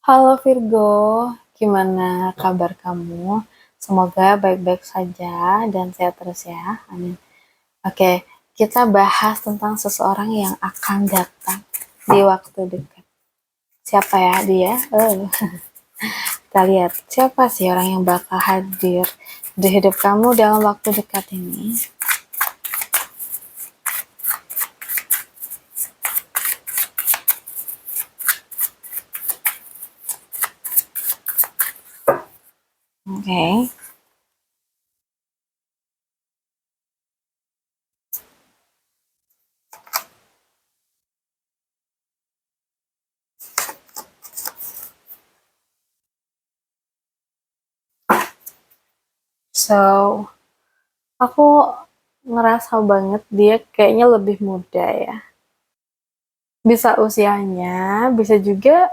Halo Virgo, gimana kabar kamu? Semoga baik-baik saja dan sehat terus ya. Amin. Oke, kita bahas tentang seseorang yang akan datang di waktu dekat. Siapa ya dia? Kita lihat siapa sih orang yang bakal hadir di hidup kamu dalam waktu dekat ini. Oke. So, aku ngerasa banget dia kayaknya lebih muda ya. Bisa usianya, bisa juga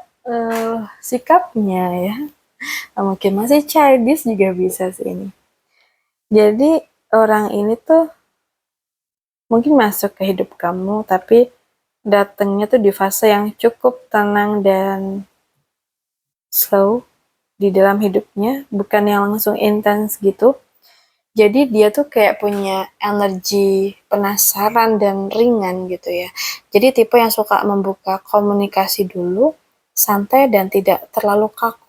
sikapnya ya. Mungkin masih childish juga bisa sih ini. Jadi orang ini tuh mungkin masuk ke hidup kamu, tapi datangnya tuh di fase yang cukup tenang dan slow di dalam hidupnya, bukan yang langsung intens gitu. Jadi dia tuh kayak punya energi penasaran dan ringan gitu ya. Jadi tipe yang suka membuka komunikasi dulu, santai dan tidak terlalu kaku.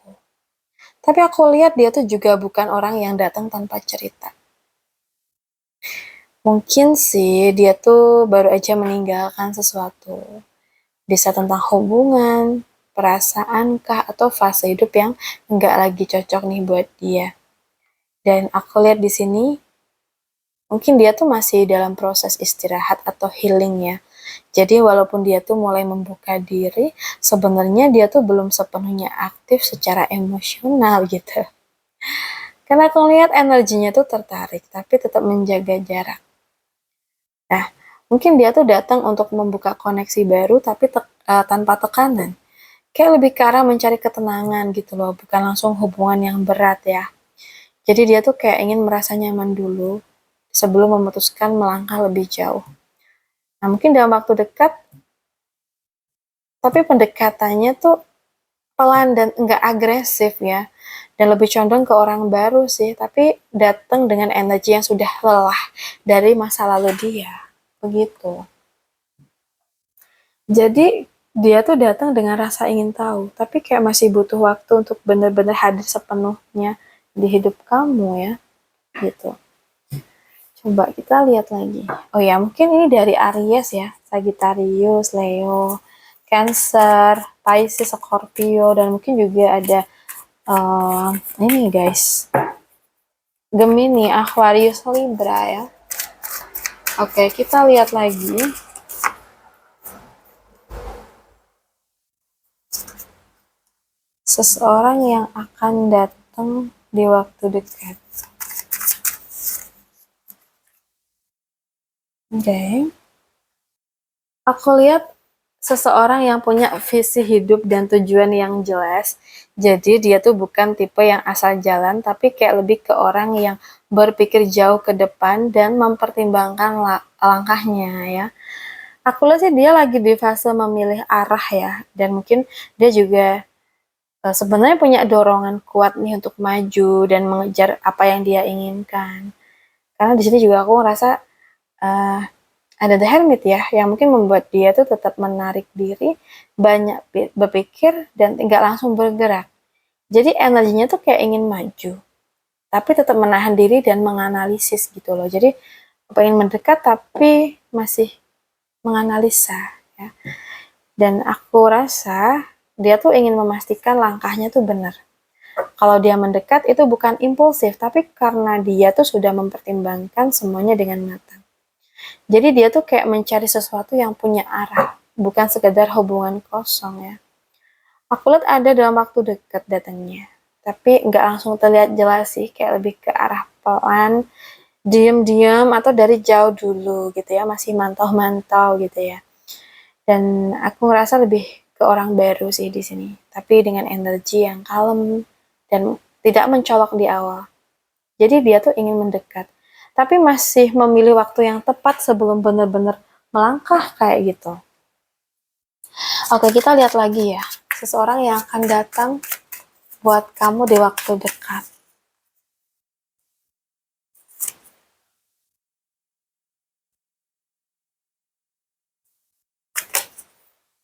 Tapi aku lihat dia tuh juga bukan orang yang datang tanpa cerita. Mungkin sih dia tuh baru aja meninggalkan sesuatu. Bisa tentang hubungan, perasaan kah, atau fase hidup yang nggak lagi cocok nih buat dia. Dan aku lihat di sini, mungkin dia tuh masih dalam proses istirahat atau healing ya. Jadi walaupun dia tuh mulai membuka diri, sebenarnya dia tuh belum sepenuhnya aktif secara emosional gitu. Karena aku lihat energinya tuh tertarik, tapi tetap menjaga jarak. Nah, mungkin dia tuh datang untuk membuka koneksi baru tapi tanpa tekanan. Kayak lebih ke arah mencari ketenangan gitu loh, bukan langsung hubungan yang berat ya. Jadi dia tuh kayak ingin merasa nyaman dulu sebelum memutuskan melangkah lebih jauh. Nah, mungkin dalam waktu dekat, tapi pendekatannya tuh pelan dan enggak agresif ya. Dan lebih condong ke orang baru sih, tapi datang dengan energi yang sudah lelah dari masa lalu dia. Begitu. Jadi dia tuh datang dengan rasa ingin tahu, tapi kayak masih butuh waktu untuk benar-benar hadir sepenuhnya di hidup kamu ya, gitu. Coba kita lihat lagi. Oh ya, mungkin ini dari Aries ya, Sagittarius, Leo, Cancer, Pisces, Scorpio, dan mungkin juga ada ini guys, Gemini, Aquarius, Libra ya. Oke, kita lihat lagi. Seseorang yang akan datang di waktu dekat. Oke. Aku lihat seseorang yang punya visi hidup dan tujuan yang jelas. Jadi dia tuh bukan tipe yang asal jalan, tapi kayak lebih ke orang yang berpikir jauh ke depan dan mempertimbangkan langkahnya ya. Aku lihat sih dia lagi di fase memilih arah ya, dan mungkin dia juga sebenarnya punya dorongan kuat nih untuk maju dan mengejar apa yang dia inginkan. Karena di sini juga aku ngerasa uh, ada The Hermit ya, yang mungkin membuat dia tuh tetap menarik diri, banyak berpikir, dan nggak langsung bergerak. Jadi energinya tuh kayak ingin maju, tapi tetap menahan diri dan menganalisis gitu loh. Jadi pengen mendekat tapi masih menganalisa ya. Dan aku rasa dia tuh ingin memastikan langkahnya tuh benar. Kalau dia mendekat itu bukan impulsif, tapi karena dia tuh sudah mempertimbangkan semuanya dengan matang. Jadi dia tuh kayak mencari sesuatu yang punya arah, bukan sekedar hubungan kosong ya. Aku lihat ada dalam waktu dekat datangnya, tapi nggak langsung terlihat jelas sih, kayak lebih ke arah pelan, diam-diam atau dari jauh dulu gitu ya, masih mantau-mantau gitu ya. Dan aku ngerasa lebih ke orang baru sih di sini, tapi dengan energi yang kalem dan tidak mencolok di awal. Jadi dia tuh ingin mendekat, tapi masih memilih waktu yang tepat sebelum benar-benar melangkah kayak gitu. Oke, kita lihat lagi ya. seseorang yang akan datang buat kamu di waktu dekat.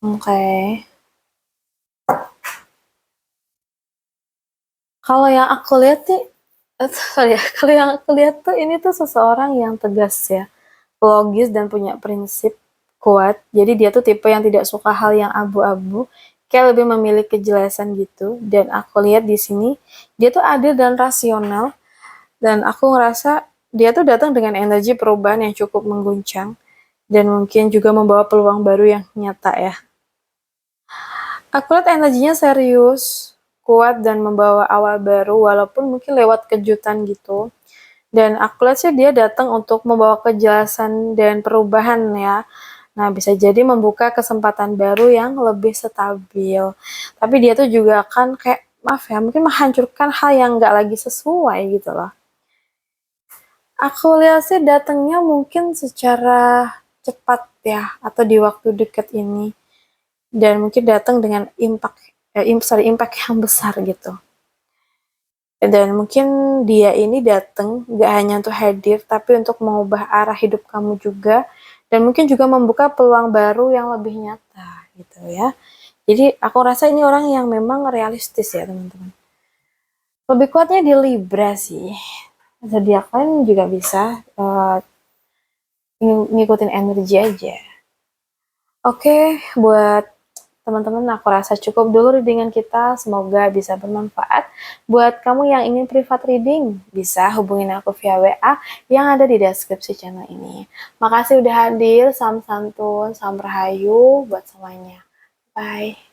Oke. Kalau yang aku lihat nih, sorry ya, kalau yang aku lihat tuh ini tuh seseorang yang tegas ya, logis dan punya prinsip kuat. Jadi dia tuh tipe yang tidak suka hal yang abu-abu, kayak lebih memilih kejelasan gitu. Dan aku lihat di sini dia tuh adil dan rasional. Dan aku ngerasa dia tuh datang dengan energi perubahan yang cukup mengguncang dan mungkin juga membawa peluang baru yang nyata ya. Aku lihat energinya serius, kuat dan membawa awal baru walaupun mungkin lewat kejutan gitu. Dan aku lihat sih dia datang untuk membawa kejelasan dan perubahan ya. Nah, bisa jadi membuka kesempatan baru yang lebih stabil. Tapi dia tuh juga akan kayak, maaf ya, mungkin menghancurkan hal yang nggak lagi sesuai gitu loh. Aku lihat sih datangnya mungkin secara cepat ya, atau di waktu dekat ini. Dan mungkin datang dengan impact yang besar gitu. Dan mungkin dia ini datang gak hanya untuk hadir, tapi untuk mengubah arah hidup kamu juga, dan mungkin juga membuka peluang baru yang lebih nyata gitu ya. Jadi aku rasa ini orang yang memang realistis ya teman-teman. Lebih kuatnya di Libra sih. Zodiak lain juga bisa ngikutin energi aja. Oke, buat teman-teman, aku rasa cukup dulu readingan kita. Semoga bisa bermanfaat. Buat kamu yang ingin private reading, bisa hubungin aku via WA yang ada di deskripsi channel ini. Makasih udah hadir, salam santun, salam rahayu buat semuanya. Bye.